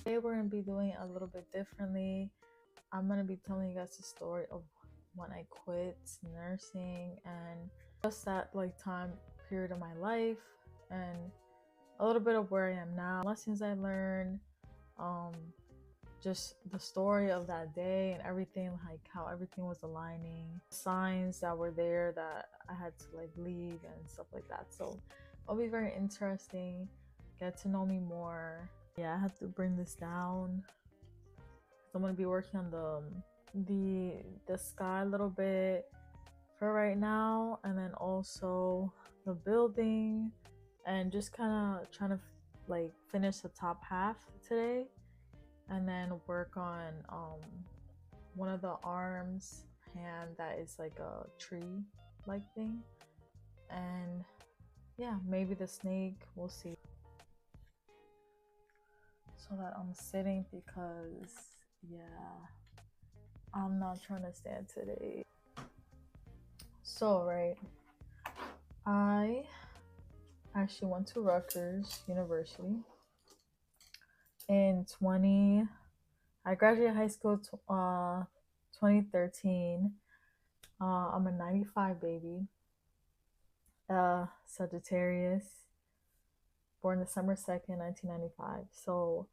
Today we're gonna be doing it a little bit differently. I'm gonna be telling you guys the story of when I quit nursing and just that like time period of my life, and a little bit of where I am now, lessons I learned, um, just the story of that day and everything, like how everything was aligning, signs that were there that I had to like leave and stuff like that. So it'll be very interesting. Get to know me more. Yeah, I have to bring this down. I'm gonna be working on the sky a little bit for right now, and then also the building, and just kind of trying to like finish the top half today, and then work on one of the arms hand that is like a tree like thing, and yeah, maybe the snake, we'll see. So that I'm sitting because yeah, I'm not trying to stand today. So right, I actually went to Rutgers University in 20 I graduated high school 2013. I'm a 95 baby, Sagittarius, born December 2nd, 1995. So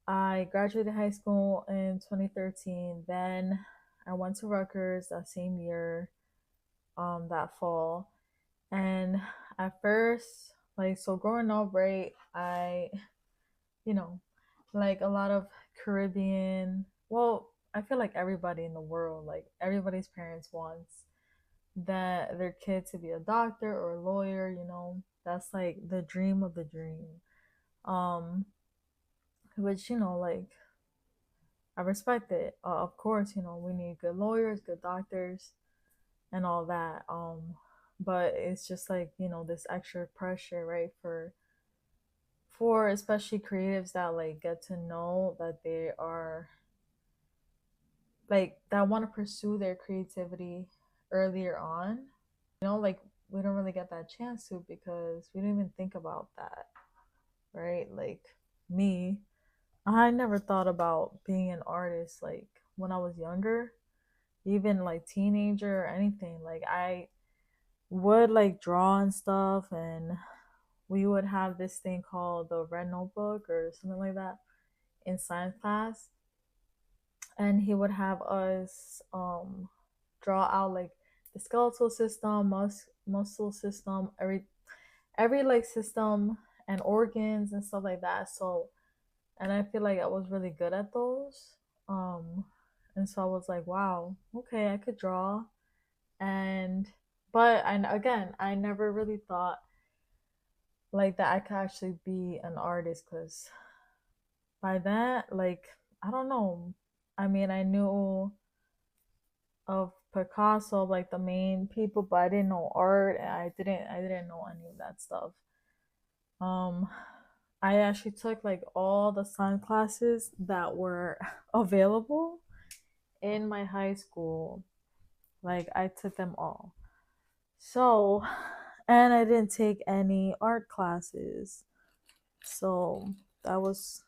I graduated high school in 2013. Then I went to Rutgers that same year, that fall. And at first, like, so growing up, right, you know, like a lot of Caribbean, well, I feel like everybody in the world, like everybody's parents wants that their kid to be a doctor or a lawyer. That's like the dream of the dream. Um, which, like, I respect it. Of course, we need good lawyers, good doctors, and all that. But it's just like, this extra pressure, right, for especially creatives that like get to know that they are like that want to pursue their creativity earlier on. Like we don't really get that chance to because we don't even think about that, right? Like me, I never thought about being an artist like when I was younger, even like teenager or anything. Like I would like draw and stuff, and we would have this thing called the red notebook or something like that in science class, and he would have us draw out like the skeletal system, muscle system, every like system and organs and stuff like that. So, and I feel like I was really good at those. Um, and so I was like, wow, okay, I could draw. And but and again, I never really thought like that I could actually be an artist because by that, like, I don't know. I mean, I knew of Picasso, like the main people, but I didn't know art, and I didn't know any of that stuff. Um, I actually took like all the science classes that were available in my high school. Like I took them all. So, and I didn't take any art classes. So that's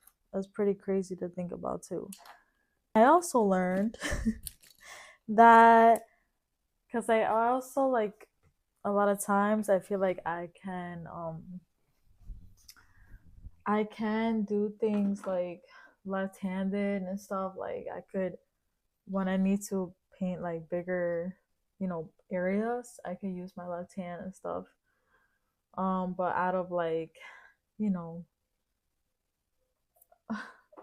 pretty crazy to think about too. I also learned that because I also like a lot of times I feel like I can do things like left-handed and stuff. Like I could, when I need to paint like bigger, areas, I could use my left hand and stuff. But out of like, you know,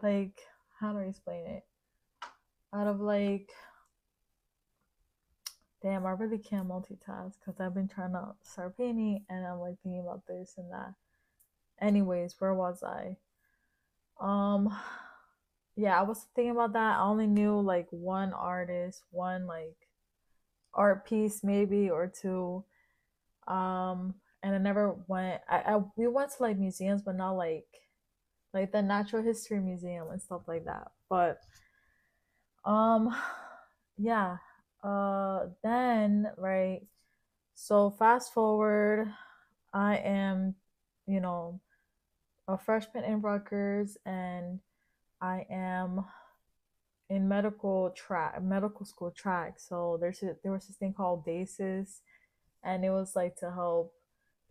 like how do I explain it? Out of like, damn, I really can't multitask because I've been trying to start painting and I'm like thinking about this and that. Anyways, where was I? Um, yeah, I was thinking about that. I only knew like one artist, one like art piece maybe or two. And I never went. We went to like museums, but not like the Natural History Museum and stuff like that. But um, yeah. Then right. So fast forward, I am, you know, a freshman in Rutgers, and I am in medical school track. So there was this thing called DASIS, and it was like to help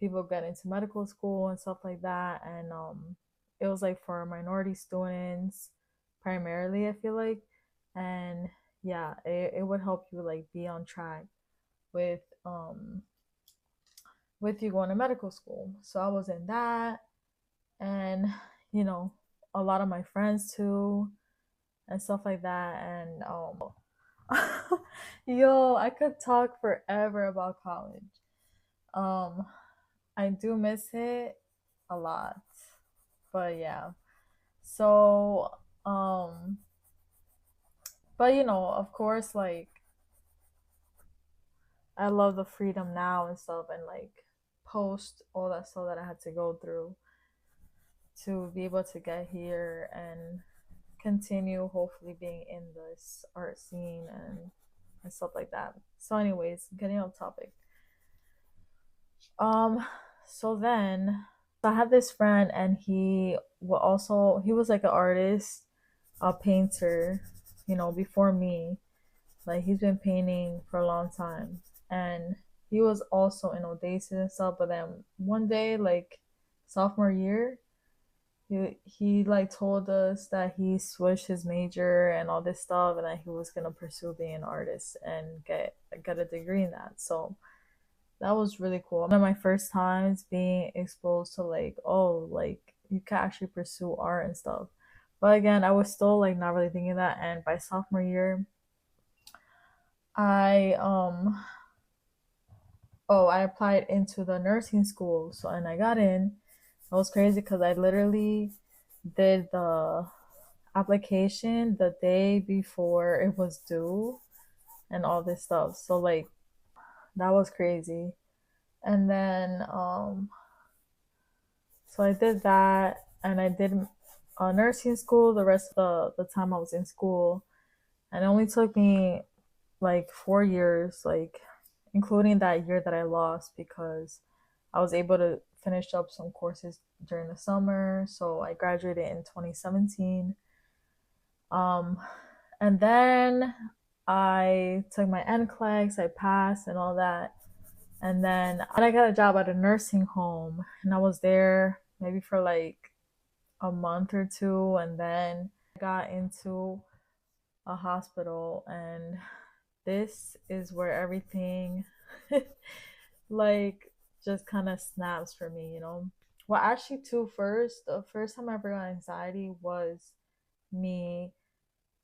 people get into medical school and stuff like that. And it was like for minority students primarily, I feel like. And yeah, it would help you like be on track with with you going to medical school. So I was in that, and you know, a lot of my friends too and stuff like that. And yo, I could talk forever about college. um I do miss it a lot. But yeah. So um but of course, like, I love the freedom now and stuff, and like post all that stuff that I had to go through to be able to get here and continue hopefully being in this art scene and stuff like that. So anyways, getting off topic. Um so then I had this friend, and he was like an artist, a painter, before me. Like, he's been painting for a long time, and he was also in Odessa and stuff. But then one day, like sophomore year, he like told us that he switched his major and all this stuff, and that he was gonna pursue being an artist and get a degree in that. So that was really cool. One of my first times being exposed to, like, oh, like you can actually pursue art and stuff. But again, I was still like not really thinking that. And by sophomore year, I I applied into the nursing school. So, and I got in. It was crazy because I literally did the application the day before it was due and all this stuff. So like that was crazy. And then so I did that, and I did nursing school the rest of the time I was in school. And it only took me like 4 years, like including that year that I lost, because I was able to finish up some courses during the summer. So I graduated in 2017. Um, and then I took my NCLEX, I passed and all that. And then I got a job at a nursing home, and I was there maybe for like a month or two. And then I got into a hospital, and this is where everything like just kind of snaps for me. Well, actually, too, the first time I ever got anxiety was me,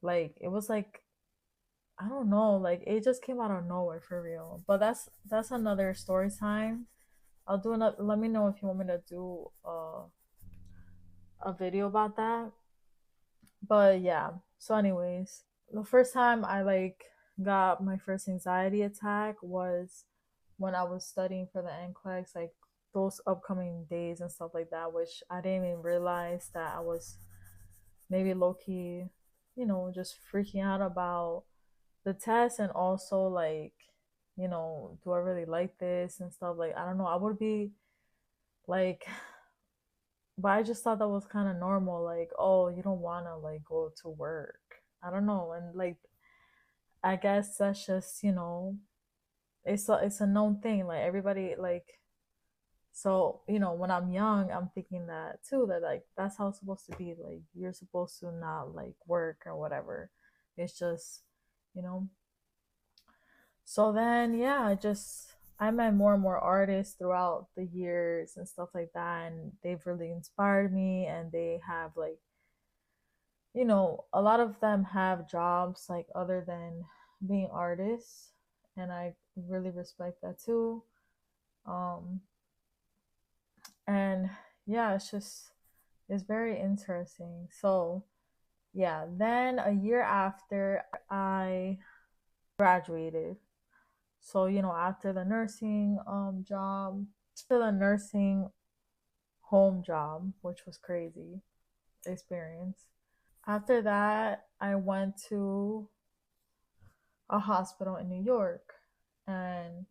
like, it was like, I don't know, like it just came out of nowhere for real. But that's another story time. I'll do another. Let me know if you want me to do a video about that. But yeah. So, anyways, the first time I like got my first anxiety attack was when I was studying for the NCLEX, like those upcoming days and stuff like that, which I didn't even realize that I was maybe low key, just freaking out about the test. And also, like, do I really like this and stuff? Like, I don't know. I would be like, but I just thought that was kind of normal. Like, oh, you don't want to like go to work. I don't know. And like, I guess that's just, it's a known thing. Like, everybody, like, so, when I'm young, I'm thinking that too, that like that's how it's supposed to be. Like, you're supposed to not like work or whatever. It's just, you know. So then, yeah, I met more and more artists throughout the years and stuff like that, and they've really inspired me. And they have like, a lot of them have jobs like other than being artists, and I really respect that too. Um, and yeah, it's very interesting. So yeah, then a year after I graduated. So, after the nursing job, to the nursing home job, which was crazy experience. After that, I went to a hospital in New York, and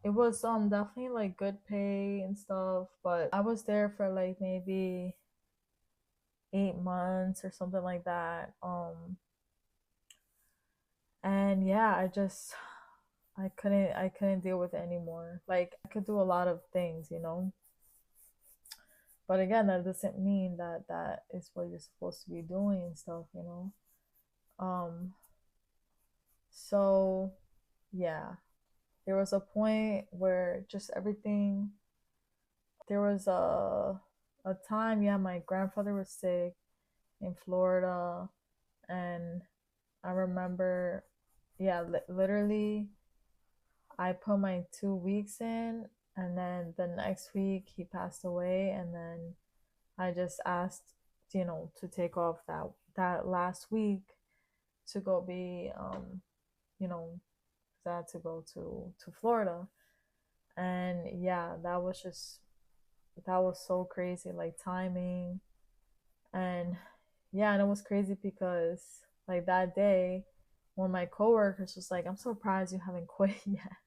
it was definitely like good pay and stuff, but I was there for like maybe 8 months or something like that. And yeah, I couldn't deal with it anymore. Like I could do a lot of things, but again, that doesn't mean that that is what you're supposed to be doing and stuff. So yeah, there was a point where just everything. There was a time, yeah, my grandfather was sick in Florida, and I remember, yeah, literally, I put my 2 weeks in, and then the next week he passed away, and then I just asked, to take off that last week to go be, you know, 'cause I had to go to Florida, and yeah, that was so crazy, like timing, and yeah, and it was crazy because like that day, one of my coworkers was like, "I'm surprised you haven't quit yet."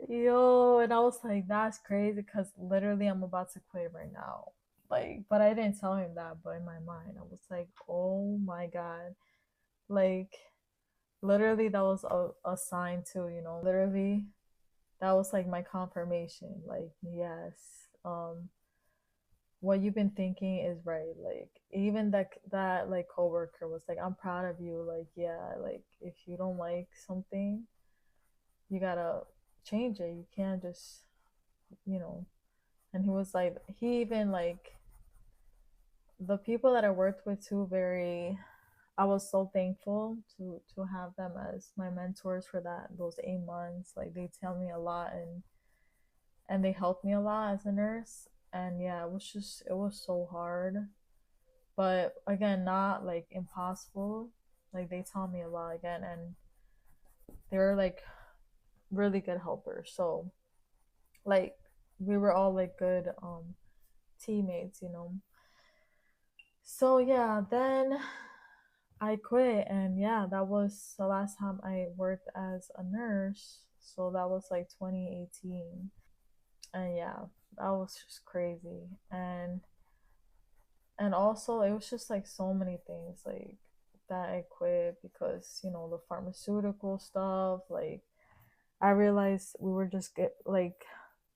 Yo, and I was like, that's crazy because literally I'm about to quit right now. Like, but I didn't tell him that, but in my mind, I was like, oh my God. Like, literally, that was a sign too, literally, that was like my confirmation. Like, yes, what you've been thinking is right. Like, even that like coworker was like, I'm proud of you. Like, yeah, like if you don't like something, you gotta change it. You can't just, you know, and he was like, he even like the people that I worked with too, very, I was so thankful to have them as my mentors for those 8 months. Like they tell me a lot, and they helped me a lot as a nurse. And yeah, it was so hard, but again, not like impossible. Like they taught me a lot again, and they were like really good helpers. So like we were all like good teammates. So yeah, then I quit, and yeah, that was the last time I worked as a nurse. So that was like 2018. And yeah, that was just crazy. And also it was just like so many things like that I quit because, the pharmaceutical stuff, like I realized we were just get like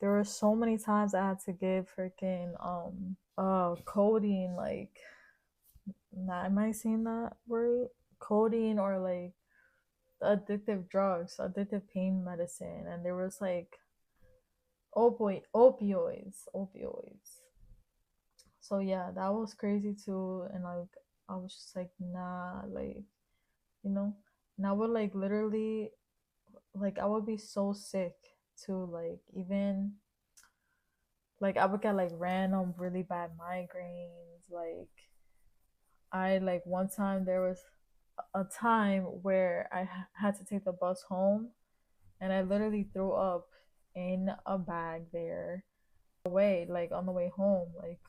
there were so many times I had to give freaking codeine, like, am I saying that right? Codeine, or like addictive drugs, addictive pain medicine, and there was like opioids. So yeah, that was crazy too, and like I was just like, nah, like, you know, and I would like literally, like I would be so sick too, like even like I would get like random really bad migraines. Like I like one time there was a time where I had to take the bus home, and I literally threw up in a bag there away, like on the way home. Like,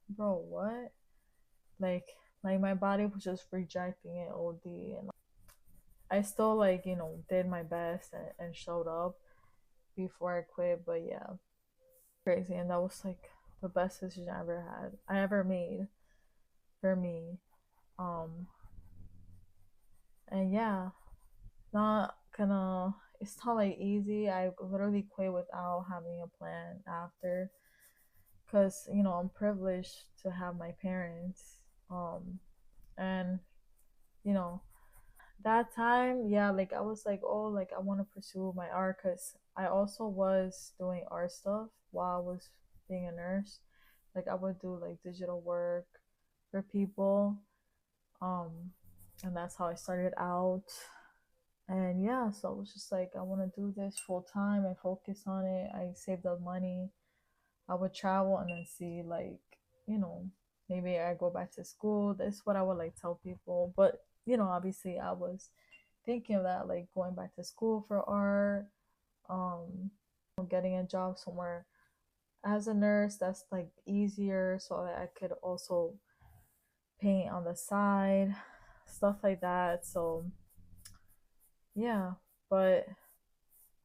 bro, what? Like, like my body was just rejecting it OD, and I still like did my best and showed up before I quit. But yeah, crazy, and that was like the best decision I ever made for me. Um, and yeah, not gonna. It's not like easy. I literally quit without having a plan after, because I'm privileged to have my parents, and you know that time, yeah, like I was like, oh, like I want to pursue my art, because I also was doing art stuff while I was being a nurse. Like I would do like digital work for people, um and that's how I started out. And yeah, so I was just like, I want to do this full time and focus on it. I saved up money. I would travel and then see, like, you know, maybe I go back to school. That's what I would like tell people. But, obviously I was thinking of that, like going back to school for art, getting a job somewhere as a nurse that's like easier so that I could also paint on the side, stuff like that. So yeah, but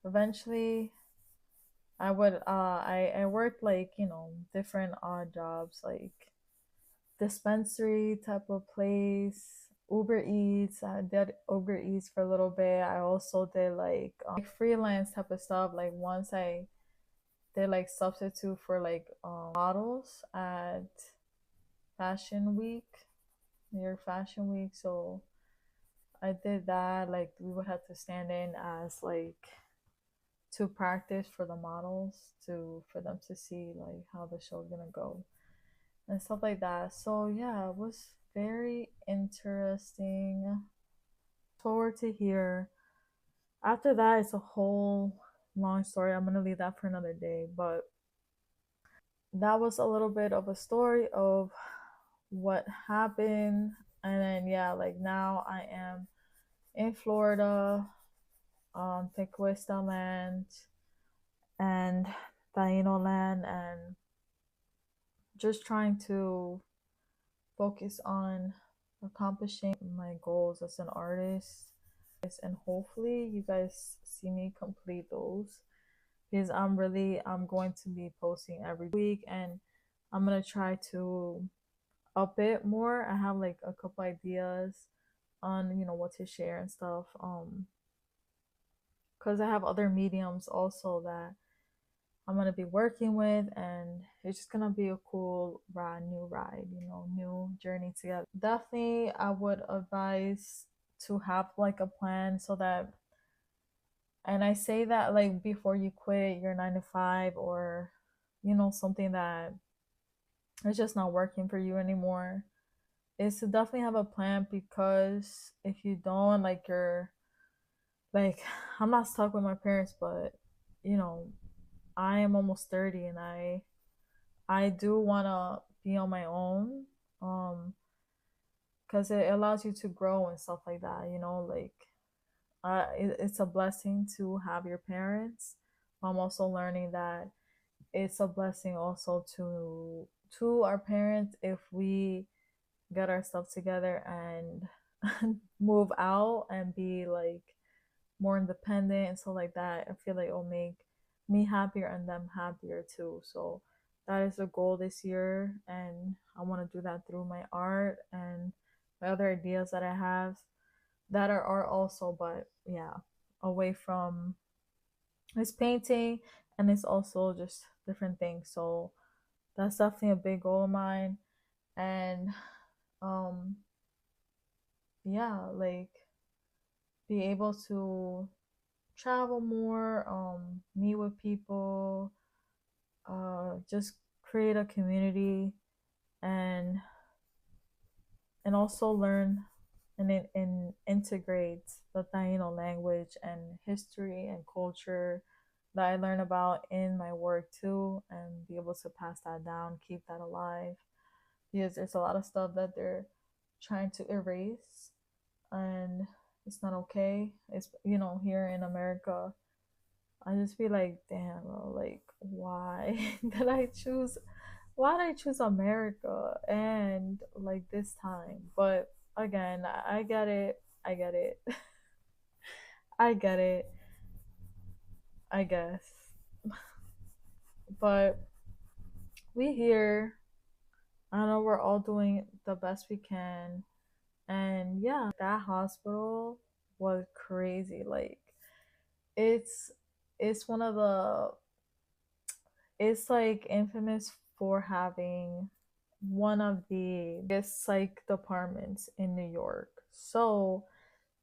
eventually I worked like, different odd jobs, like dispensary type of place. Uber Eats. I did Uber Eats for a little bit. I also did like freelance type of stuff. Like once I did like substitute for like models at Fashion Week, New York Fashion Week. So I did that. Like we would have to stand in as like to practice for the models to for them to see like how the show's gonna go and stuff like that. So yeah, it was very interesting. Forward to hear. After that, it's a whole long story. I'm gonna leave that for another day. But that was a little bit of a story of what happened. And then yeah, like now I am in Florida, Tequesta land and Taino land, and just trying to focus on accomplishing my goals as an artist, and hopefully you guys see me complete those, because I'm going to be posting every week, and I'm gonna try to up it more. I have like a couple ideas on what to share and stuff, because I have other mediums also that I'm gonna be working with, and it's just gonna be a cool ride, new journey together. Definitely, I would advise to have like a plan so that, and I say that like before you quit your 9 to 5, or something that is just not working for you anymore, is to definitely have a plan, because if you don't, like you're like, I'm not stuck with my parents, but you know, I am almost 30, and I do want to be on my own, um because it allows you to grow and stuff like that, like it's a blessing to have your parents. I'm also learning that it's a blessing also to our parents if we get our stuff together and move out and be like more independent and stuff like that. I feel like it'll make me happier and them happier too. So that is a goal this year, and I want to do that through my art and my other ideas that I have that are art also. But yeah, away from it's painting, and it's also just different things. So that's definitely a big goal of mine. And um yeah, like be able to travel more, meet with people, just create a community, and also learn and integrate the Taino language and history and culture that I learn about in my work too, and be able to pass that down, keep that alive, because there's a lot of stuff that they're trying to erase, and it's not okay. It's here in America, I just be like, damn, bro, like, why did I choose? Why did I choose America and like this time? But again, I get it. I get it. I get it. I guess. But we here. I know we're all doing the best we can. And yeah, that hospital was crazy. Like it's it's one of the it's like infamous for having one of the biggest psych departments in New York. So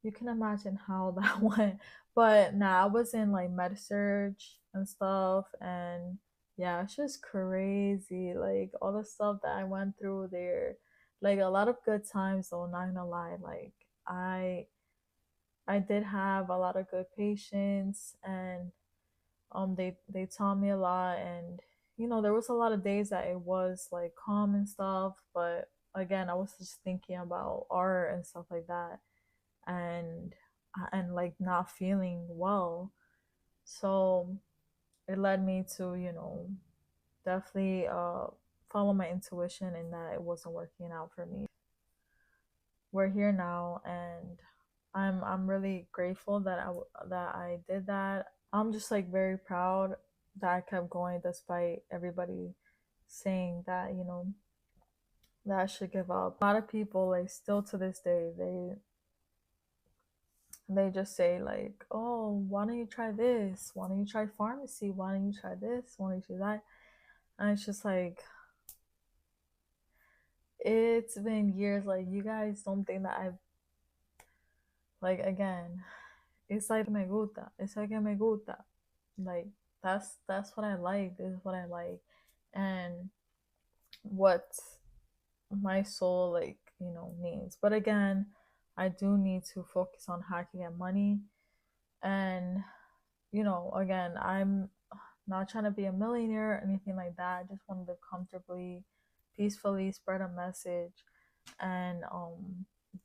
you can imagine how that went. But nah, I was in like med surge and stuff, and yeah, it's just crazy. Like all the stuff that I went through there. Like a lot of good times though, not gonna lie. Like I I did have a lot of good patients, and they taught me a lot, and there was a lot of days that it was like calm and stuff, but again, I was just thinking about art and stuff like that, and like not feeling well. So it led me to definitely follow my intuition, and that it wasn't working out for me. We're here now, and I'm really grateful that I did that. I'm just like very proud that I kept going despite everybody saying that that I should give up. A lot of people, like, still to this day, they just say like, oh, why don't you try this? Why don't you try pharmacy? Why don't you try this? Why don't you try that? And it's just like, it's been years. Like, you guys don't think that I've, like, again, it's like me gusta. It's like me gusta. Like, that's what I like. This is what I like. And what my soul, like, needs. But again, I do need to focus on how I can get money. And, again, I'm not trying to be a millionaire or anything like that. I just want to live comfortably, peacefully, spread a message, and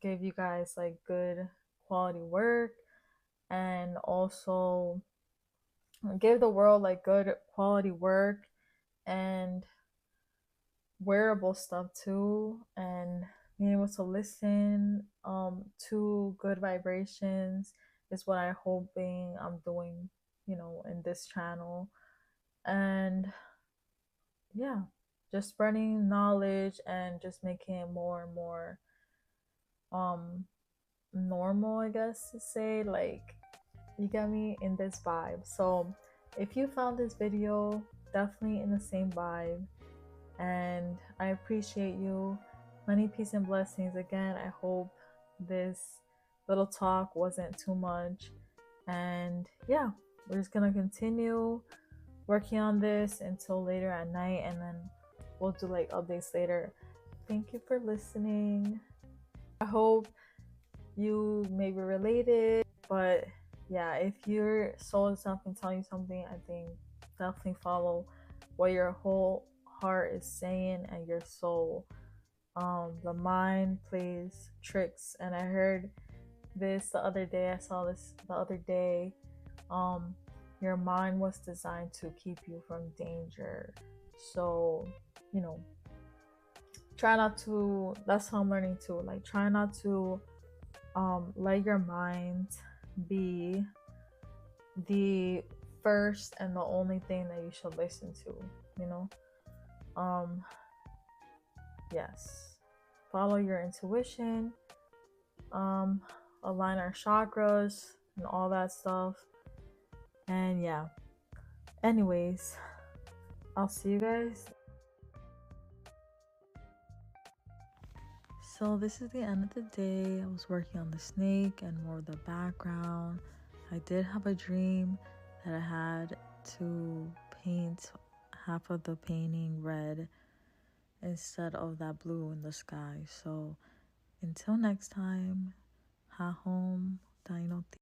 give you guys like good quality work, and also give the world like good quality work and wearable stuff too, and being able to listen to good vibrations is what I'm hoping I'm doing, in this channel. And yeah, just spreading knowledge and just making it more and more um normal, I guess to say, like, you get me, in this vibe. So if you found this video definitely in the same vibe, and I appreciate you. Many peace and blessings. Again, I hope this little talk wasn't too much. And yeah, we're just gonna continue working on this until later at night, and then we'll do like updates later. Thank you for listening. I hope you maybe related, but yeah, if your soul is something telling you something, I think definitely follow what your whole heart is saying and your soul. The mind plays tricks, and I heard this the other day. I saw this the other day. um your mind was designed to keep you from danger. So, you know try not to, that's how I'm learning too, like, try not to let your mind be the first and the only thing that you should listen to, you know um yes, follow your intuition, um align our chakras and all that stuff. And yeah, anyways, I'll see you guys. So this is the end of the day. I was working on the snake and more of the background. I did have a dream that I had to paint half of the painting red instead of that blue in the sky. So until next time, ha home, Taino.